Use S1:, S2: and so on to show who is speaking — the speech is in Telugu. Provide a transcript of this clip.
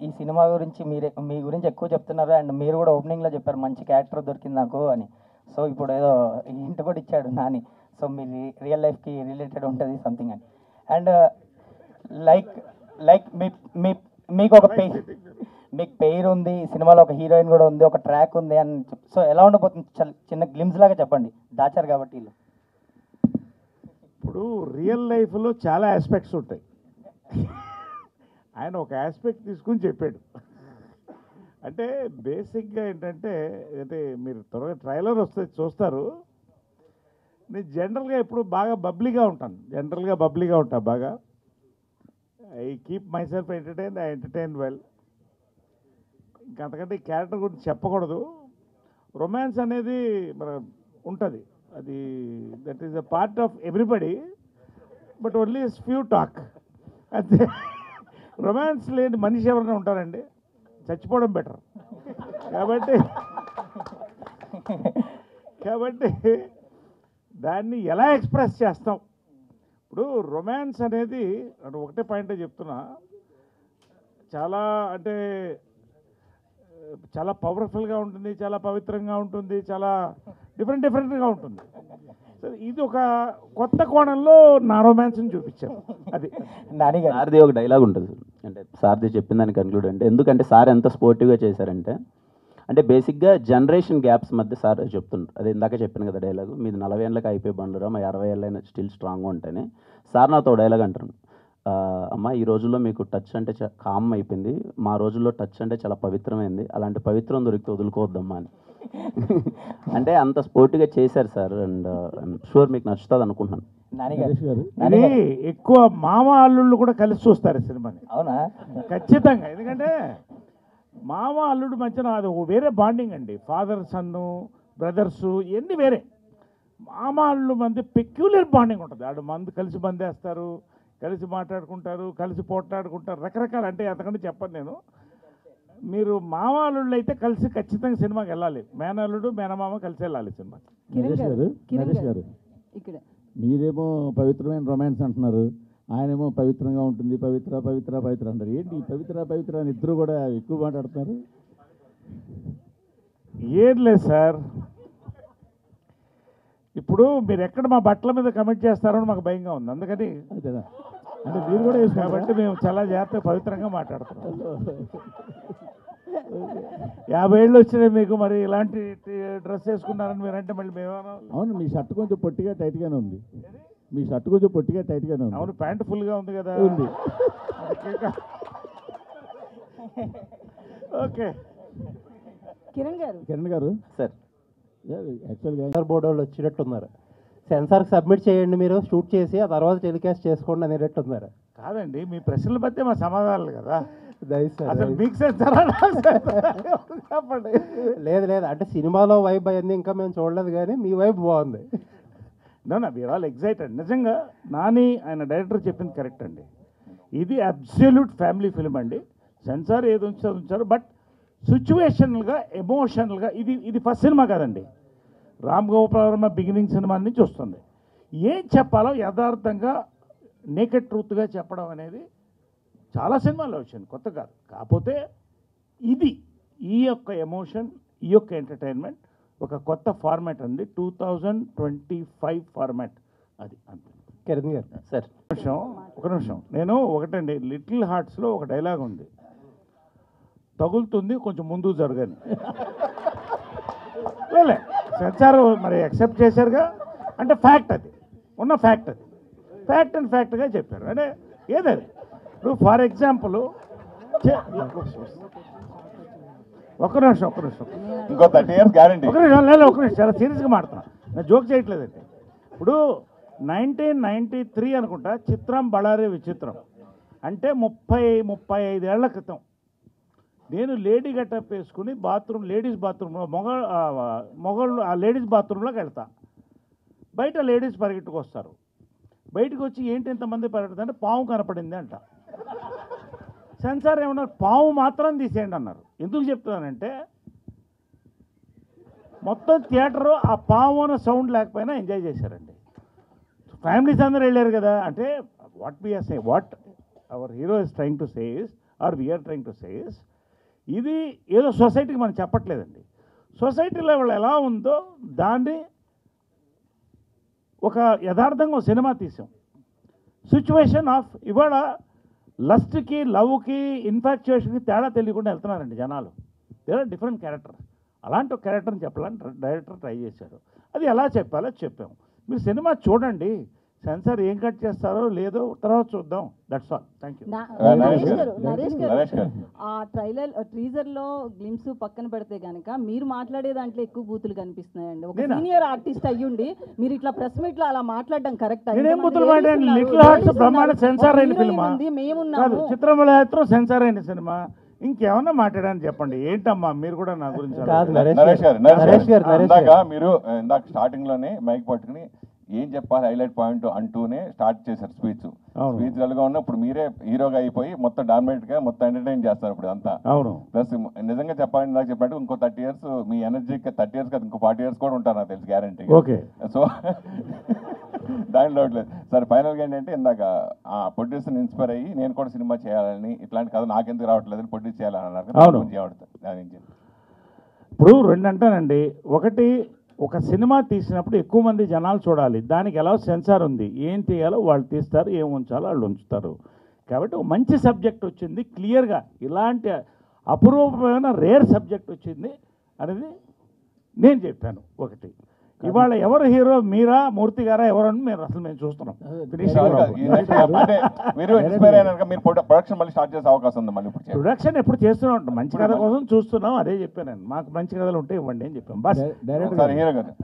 S1: ఈ సినిమా గురించి మీ గురించి ఎక్కువ చెప్తున్నారు అండ్ మీరు కూడా ఓపెనింగ్లో చెప్పారు మంచి క్యారెక్టర్ దొరికింది నాకు అని. సో ఇప్పుడు ఏదో ఇంటి కూడా ఇచ్చాడు నాని. సో మీ రియల్ లైఫ్కి రిలేటెడ్ ఉంటుంది సంథింగ్ అని. అండ్ లైక్ లైక్ మీకు ఒక మీకు పేరు ఉంది, సినిమాలో ఒక హీరోయిన్ కూడా ఉంది, ఒక ట్రాక్ ఉంది అని. సో ఎలా ఉండబోతుంది చిన్న గ్లిమ్స్ లాగా చెప్పండి, దాచారు కాబట్టి.
S2: ఇప్పుడు రియల్ లైఫ్లో చాలా ఆస్పెక్ట్స్ ఉంటాయి. ఆయన ఒక ఆస్పెక్ట్ తీసుకుని చెప్పాడు. అంటే బేసిక్గా ఏంటంటే, అంటే మీరు త్వరగా ట్రైలర్ వస్తే చూస్తారు. నేను జనరల్గా ఎప్పుడు బాగా బబ్లీగా ఉంటాను బాగా. I keep myself entertain, I entertain well. ఇంకంతకంటే ఈ క్యారెక్టర్ గురించి చెప్పకూడదు. రొమాన్స్ అనేది మన ఉంటుంది, అది that is a part of everybody, but only few talk అంతే. రొమాన్స్ లేని మనిషి ఎవరైనా ఉంటారండి? చచ్చిపోవడం బెటర్. కాబట్టి దాన్ని ఎలా ఎక్స్ప్రెస్ చేస్తాం? ఇప్పుడు రొమాన్స్ అనేది ఒకటే పాయింటే చెప్తున్నా, చాలా అంటే చాలా పవర్ఫుల్గా ఉంటుంది, చాలా పవిత్రంగా ఉంటుంది, చాలా డిఫరెంట్గా ఉంటుంది. ఇది ఒక కొత్త కోణంలో నా రొమాన్స్ని చూపించాను. అది
S3: సార్ది ఒక డైలాగ్ ఉంటుంది, అంటే సార్ది చెప్పిన దాన్ని కన్క్లూడ్ అంటే, ఎందుకంటే సార్ ఎంత స్పోర్టివ్గా చేశారంటే, అంటే బేసిక్గా జనరేషన్ గ్యాప్స్ మధ్య సార్ చెప్తుంటారు. అదే ఇందాక చెప్పాను కదా డైలాగు, మీది 40 ఏళ్ళకి అయిపోయి బండురా, మా 60 ఏళ్ళైనా స్టిల్ స్ట్రాంగ్గా ఉంటాయని. సార్ నాతో డైలాగ్ అంటారు, అమ్మ ఈ రోజుల్లో మీకు టచ్ అంటే కామ్ అయిపోయింది, మా రోజుల్లో టచ్ అంటే చాలా పవిత్రమైంది, అలాంటి పవిత్రం దొరికితే వదులుకోవద్దమ్మా అని. అంటే అంత స్పోర్టివ్గా చేశారు సార్. అండ్ షూర్ మీకు నచ్చుతుంది అనుకుంటున్నాను.
S2: ఇది ఎక్కువ మామ అల్లుళ్ళు కూడా కలిసి చూస్తారు సినిమాని.
S1: అవునా?
S2: ఖచ్చితంగా. ఎందుకంటే మామ అల్లుడు మధ్యన అది వేరే బాండింగ్ అండి. ఫాదర్ సన్ను, బ్రదర్సు ఇవన్నీ వేరే. మామ అల్లుడు మధ్య పెక్యులర్ బాండింగ్ ఉంటుంది. ఆడు మందు కలిసి బందేస్తారు, కలిసి మాట్లాడుకుంటారు, కలిసి పోట్లాడుకుంటారు, రకరకాల. అంటే అంతకంటే చెప్పను నేను. మీరు మామ అల్లుళ్ళు అయితే కలిసి ఖచ్చితంగా సినిమాకి వెళ్ళాలి. మేనల్లుడు మేనమామ కలిసి వెళ్ళాలి సినిమాకి.
S4: నరేష్ గారు ఇక్కడ మీరేమో పవిత్రమైన రొమాన్స్ అంటున్నారు, ఆయనేమో పవిత్రంగా ఉంటుంది, పవిత్ర పవిత్ర పవిత్ర అంటారు. ఏంటి పవిత్ర పవిత్ర అని ఇద్దరు కూడా ఎక్కువ మాట్లాడుతున్నారు?
S2: ఏం లేదు సార్, ఇప్పుడు మీరు ఎక్కడ మా బట్టల మీద కమెంట్ చేస్తారో మాకు భయంగా ఉంది. అందుకని
S4: అంతేనా? అంటే మీరు కూడా
S2: కాబట్టి మేము చాలా జాగ్రత్తగా పవిత్రంగా మాట్లాడుతున్నాం. 50 ఏళ్ళు వచ్చినాయి మీకు, మరి ఇలాంటి డ్రెస్ వేసుకున్నారని మీరంటే మళ్ళీ మేమేమన్నా?
S4: అవును, మీ షర్ట్ కొంచెం పొట్టిగా టైట్గానే ఉంది. మీ షర్ట్ కొంచెం పొట్టిగా టైట్గానే ఉంది.
S2: అవును, ప్యాంట్ ఫుల్గా ఉంది కదా.
S4: ఉంది.
S2: ఓకే.
S4: కిరణ్ గారు
S3: సార్,
S4: యాక్చువల్గా
S5: బోర్డు వాళ్ళు వచ్చినట్టున్నారు, సెన్సార్కి సబ్మిట్ చేయండి మీరు, షూట్ చేసి ఆ తర్వాత టెలికాస్ట్ చేసుకోండి అనేటట్టున్నారు.
S2: కాదండి, మీ ప్రశ్నల బట్టే మా సమాధానాలు కదా.
S5: దయచేసి
S2: మీకు సెన్సారా? చెప్పండి.
S5: లేదు అంటే సినిమాలో వైబ్ అయింది ఇంకా మేము చూడలేదు, కానీ మీ వైబ్ బాగుంది.
S2: No we are all excited. నిజంగా నాని ఆయన డైరెక్టర్ చెప్పింది కరెక్ట్ అండి. ఇది అబ్సల్యూట్ ఫ్యామిలీ ఫిల్మ్ అండి. సెన్సార్ ఏది ఉంచారు, బట్ సిచ్యువేషనల్గా, ఎమోషనల్గా ఇది ఫస్ట్ సినిమా కాదండి. రామ్ గోపాల్ వర్మ బిగినింగ్ సినిమా నుంచి వస్తుంది. ఏం చెప్పాలో యథార్థంగా నేకెడ్ ట్రూత్గా చెప్పడం అనేది చాలా సినిమాల్లో వచ్చింది, కొత్త కాదు. కాకపోతే ఈ యొక్క ఎమోషన్, ఈ యొక్క ఎంటర్టైన్మెంట్ ఒక కొత్త ఫార్మాట్ అండి. 2025 ఫార్మాట్ అది. అంతే.
S5: కిరణ్ గారు
S3: సార్
S2: ఒక నిమిషం. నేను ఒకటండి, లిటిల్ హార్ట్స్లో ఒక డైలాగ్ ఉంది, తగులుతుంది కొంచెం ముందుకు జరగని. లేలే సెన్సార్ మరి యాక్సెప్ట్ చేశారుగా, అంటే ఫ్యాక్ట్, అది ఉన్న ఫ్యాక్ట్, అది ఫ్యాక్ట్ అండ్ ఫ్యాక్ట్గా చెప్పారు. అంటే ఏదది ఇప్పుడు ఫర్ ఎగ్జాంపుల్ ఒక నిమిషం
S6: ఇంకో 30 years గ్యారంటీ.
S2: ఒక నిమిషం లేదు, ఒక నిమిషం, చాలా సీరియస్గా మాడుతున్నా, నేను జోక్ చేయట్లేదండి. ఇప్పుడు 1993 అనుకుంటా చిత్రం బళారే విచిత్రం, అంటే 35 ఏళ్ల క్రితం నేను లేడీ గెటప్ వేసుకుని లేడీస్ బాత్రూంలో మొగళ్ళు ఆ లేడీస్ బాత్రూంలోకి వెళ్తా. బయట లేడీస్ పరిగెట్టుకు వస్తారు. బయటకు వచ్చి ఏంటి ఇంతమంది పరిగెడుతుంది అంటే పాము కనపడింది అంట. సెన్సార్ ఏమన్నారు, పాము మాత్రం తీసేయండి అన్నారు. ఎందుకు చెప్తున్నానంటే మొత్తం థియేటరు ఆ పాము అన్న సౌండ్ లేకపోయినా ఎంజాయ్ చేశారండి. ఫ్యామిలీస్ అందరూ వెళ్ళారు కదా. అంటే what our hero is trying to say is are we are trying to says, ఇది ఏదో సొసైటీకి మనం చెప్పట్లేదండి. సొసైటీలో వాళ్ళు ఎలా ఉందో దాన్ని ఒక యథార్థంగా ఒక సినిమా తీసాం. సిచ్యువేషన్ ఆఫ్ ఇవాళ లస్ట్కి, లవ్కి, ఇన్ఫాక్చుయేషన్కి తేడా తెలియకుండా వెళ్తున్నారండి జనాలు. There are different character. అలాంటి ఒక క్యారెక్టర్ని చెప్పాలని డైరెక్టర్ ట్రై చేశారు. అది ఎలా చెప్పాలో చెప్పాము. మీరు సినిమా చూడండి, సెన్సార్ ఏం కట్ చేస్తారో లేదో తర్వాత చూద్దాం. That's all. Thank you.
S6: Naresh గారు.
S7: ఆ టీజర్ లో గ్లిమ్స్ పక్కన పెడితే గనక మీరు మాట్లాడే దాంట్లో ఎక్కువ బూతులు కనిపిస్తున్నాయండి. ఒక
S2: నేనా?
S7: సీనియర్ ఆర్టిస్ట్ అయ్యుండి మీరు ఇట్లా ప్రెస్ మీట్ లో అలా మాట్లాడడం కరెక్ట్?
S2: నేనేం బూతులు మాట్లాడాను? లిటిల్ హార్ట్స్ బ్రహ్మాండ సెన్సార్ అయిన సినిమా కాదు,
S7: మేమున్నాము.
S2: చిత్రమలయాత్రం సెన్సార్ అయిన సినిమా. ఇంకేమన్నా మాట్లాడాలని చెప్పండి. ఏంటమ్మా మీరు కూడా నా గురించి
S5: కాదు
S6: నరేష్ గారు,
S5: నరేష్ గారు
S6: ఇందాక మీరు ఇందాక స్టార్టింగ్ లోనే మైక్ పట్టుకుని ఏం చెప్పాలి హైలైట్ పాయింట్ అంటూనే స్టార్ట్ చేశారు స్పీచ్.
S2: అవును.
S6: స్పీచ్ గా ఉన్న ఇప్పుడు మీరే హీరోగా అయిపోయి మొత్తం డామినేట్ గా మొత్తం ఎంటర్టైన్ చేస్తారు ఇప్పుడు అంతా.
S2: అవును.
S6: ప్లస్ నిజంగా చెప్పాలని నాకు చెప్పినట్టు ఇంకో 30 years మీ ఎనర్జీ 30 years కదా, ఇంకో 40 years కూడా ఉంటారు నాకు తెలుసు గ్యారంటీ.
S2: ఓకే.
S6: సో దాంట్లో లేదు సార్. ఫైనల్గా ఏంటంటే ఇందాక ఆ ప్రొడ్యూసర్ని ఇన్స్పైర్ అయ్యి నేను కూడా సినిమా చేయాలని, ఇట్లాంటి కథ నాకెందుకు రావట్లేదని ప్రొడ్యూస్ చేయాలని అన్నారు.
S2: అవును.
S6: దాని
S2: ఇప్పుడు రెండు అంటానండి. ఒకటి, ఒక సినిమా తీసినప్పుడు ఎక్కువ మంది జనాలు చూడాలి. దానికి ఎలా సెన్సార్ ఉంది, ఏం తీయాలో వాళ్ళు తీస్తారు, ఏం ఉంచాలో వాళ్ళు ఉంచుతారు. కాబట్టి ఒక మంచి సబ్జెక్ట్ వచ్చింది క్లియర్గా, ఇలాంటి అపురూపమైన రేర్ సబ్జెక్ట్ వచ్చింది అనేది నేను చెప్పాను. ఒకటి, ఇవాళ ఎవరు హీరో, మీరా మూర్తి గారా ఎవరని మేము చూస్తున్నాం.
S6: అంటే మీరు ఇన్స్పైర్ అయినాక మీరు ప్రొడక్షన్ మళ్ళీ స్టార్ట్ చేసే అవకాశం ఉంది. మళ్ళీ ఇప్పుడు
S2: ప్రొడక్షన్ ఎప్పుడు చేస్తూనే ఉంటాం. మంచి కథ కోసం చూస్తున్నాం. అదే చెప్పాను నేను. మాకు మంచి కథలు ఉంటే ఇవ్వండి అని చెప్పాం. బస్
S6: డైరెక్టర్ హీరో గారు